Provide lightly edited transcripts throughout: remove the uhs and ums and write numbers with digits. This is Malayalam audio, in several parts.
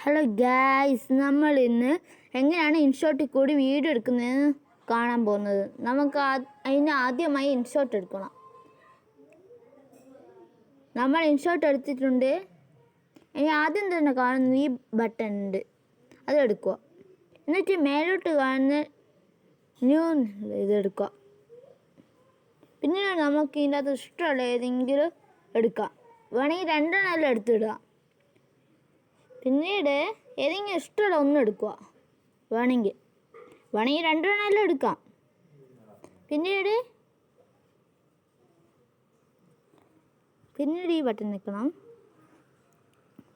ഹലോ ഗായ്സ്, നമ്മൾ ഇന്ന് എങ്ങനെയാണ് ഇൻഷോട്ടിൽ കൂടി വീഡിയോ എടുക്കുന്നതെന്ന് കാണാൻ പോകുന്നത്. നമുക്ക് അതിന് ആദ്യമായി ഇൻഷോട്ട് എടുക്കണം. നമ്മൾ ഇൻഷോട്ട് എടുത്തിട്ടുണ്ട്. ഇനി ആദ്യം തന്നെ കാണുന്ന ഈ ബട്ടൺ ഉണ്ട്, അതെടുക്കുക. എന്നിട്ട് മേലോട്ട് കാണുന്ന ന്യൂ ഇതെടുക്കുക. പിന്നീട് നമുക്ക് ഇതിൻ്റെ അകത്ത് ഇഷ്ടമുള്ള ഏതെങ്കിലും എടുക്കാം. വേണമെങ്കിൽ രണ്ടെണ്ണം എടുത്തിടുക. പിന്നീട് ഏതെങ്കിലും ഇഷ്ടമുള്ള ഒന്ന് എടുക്കുക. വേണമെങ്കിൽ രണ്ടെണ്ണം എടുക്കാം. പിന്നീട് ഈ ബട്ടൺ നിൽക്കണം.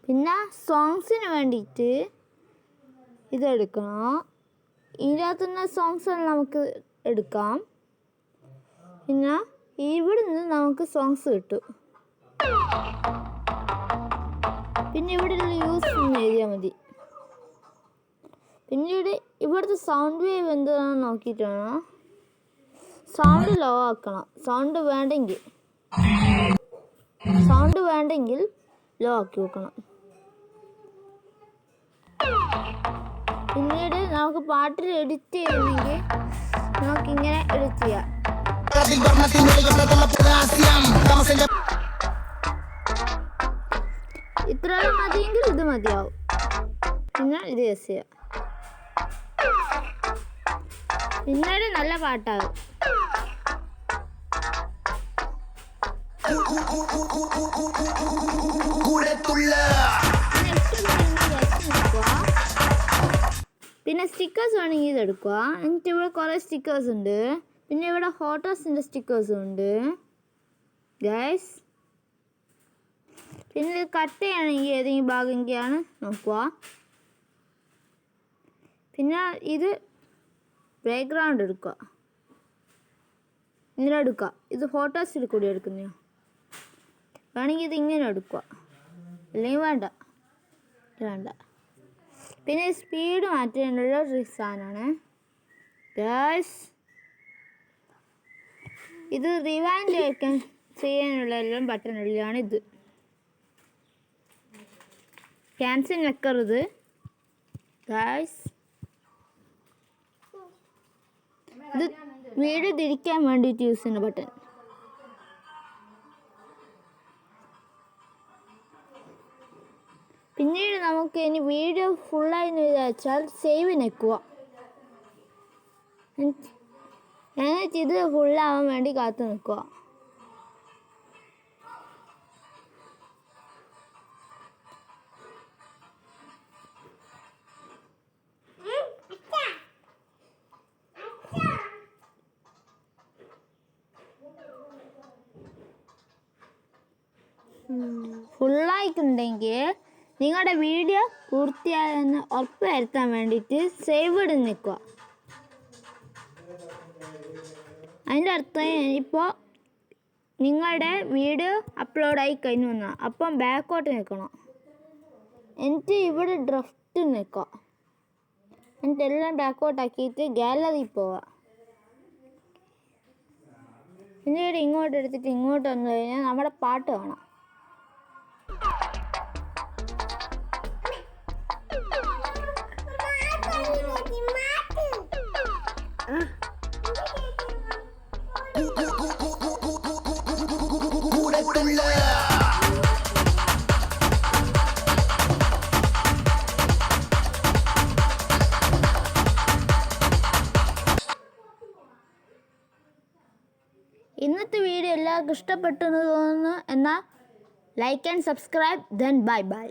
പിന്നെ സോങ്സിന് വേണ്ടിയിട്ട് ഇതെടുക്കണം. ഇതിനകത്തുനിന്ന് സോങ്സ് നമുക്ക് എടുക്കാം. പിന്നെ ഇവിടെ നിന്ന് നമുക്ക് സോങ്സ് കിട്ടും. പിന്നെ ഇവിടെ യൂസ് എഴുതിയാൽ മതി. പിന്നീട് ഇവിടുത്തെ സൗണ്ട് വേവ് എന്താണെന്ന് നോക്കിയിട്ട് വേണം. സൗണ്ട് ലോ ആക്കണം. സൗണ്ട് വേണ്ടെങ്കിൽ ലോ ആക്കി വെക്കണം. പിന്നീട് നമുക്ക് പാട്ടിൽ എഡിറ്റ് ചെയ്യണമെങ്കിൽ നമുക്കിങ്ങനെ എഡിറ്റ് ചെയ്യാം. ഇത്രയും മതിയെങ്കിൽ ഇത് മതിയാവും. പിന്നെ ഇത് യൂസ് ചെയ്യാം. പിന്നീട് നല്ല പാട്ടാകും. പിന്നെ സ്റ്റിക്കേഴ്സ് വേണമെങ്കിൽ ഇതെടുക്കുക. എന്നിട്ട് ഇവിടെ കുറേ സ്റ്റിക്കേഴ്സ് ഉണ്ട്. പിന്നെ ഇവിടെ ഫോട്ടോസിൻ്റെ സ്റ്റിക്കേഴ്സും ഉണ്ട് ഗൈസ്. പിന്നെ കട്ട് ചെയ്യണമെങ്കിൽ ഏതെങ്കിലും ഭാഗമെങ്കിലാണ് നോക്കുക. പിന്നെ ഇത് ബാക്ക്ഗ്രൗണ്ട് എടുക്കുക. ഇങ്ങനെ എടുക്കുക. ഇത് ഫോട്ടോസിൽ കൂടി എടുക്കുന്ന വേണമെങ്കിൽ ഇത് ഇങ്ങനെ എടുക്കുക. അല്ലെങ്കിൽ വേണ്ട. പിന്നെ സ്പീഡ് മാറ്റാനുള്ള ഒരു സാധനമാണ് ഗൈസ്. ഇത് റിവൈൻഡ് ചെയ്യാനുള്ള എല്ലാം ബട്ടണുള്ളതാണ്. ഇത് ക്യാൻസൽ വെക്കരുത് ഗൈസ്. ഇത് വീഡിയോ തിരിക്കാൻ വേണ്ടിയിട്ട് യൂസ് ചെയ്യുന്ന ബട്ടൺ. പിന്നീട് നമുക്ക് ഇനി വീഡിയോ ഫുള്ളായി വിചാരിച്ചാൽ സേവ് നിൽക്കുക. എന്നിട്ട് ഇത് ഫുള്ളാവാൻ വേണ്ടി കാത്തു നിൽക്കുക. ഫുള്ളായിട്ടുണ്ടെങ്കിൽ നിങ്ങളുടെ വീഡിയോ പൂർത്തിയായെന്ന് ഉറപ്പ് വരുത്താൻ വേണ്ടിയിട്ട് സേവ് ഇടാൻ നിൽക്കുക. അതിൻ്റെ അർത്ഥം ഇപ്പോൾ നിങ്ങളുടെ വീഡിയോ അപ്ലോഡായി കഴിഞ്ഞു വന്നാൽ അപ്പം ബാക്കോട്ട് നിൽക്കണം. എന്നിട്ട് ഇവിടെ ഡ്രഫ്റ്റ് നിൽക്കുക. എന്നിട്ട് എല്ലാം ബാക്കോട്ടാക്കിയിട്ട് ഗാലറി പോവുക. പിന്നീട് ഇങ്ങോട്ട് എടുത്തിട്ട് ഇങ്ങോട്ട് വന്നു കഴിഞ്ഞാൽ നമ്മുടെ പാട്ട് കാണാം. ഇന്നത്തെ വീഡിയോ എല്ലാവർക്കും ഇഷ്ടപ്പെട്ടെന്ന് തോന്നുന്നു. എന്നാൽ like and subscribe. Then bye.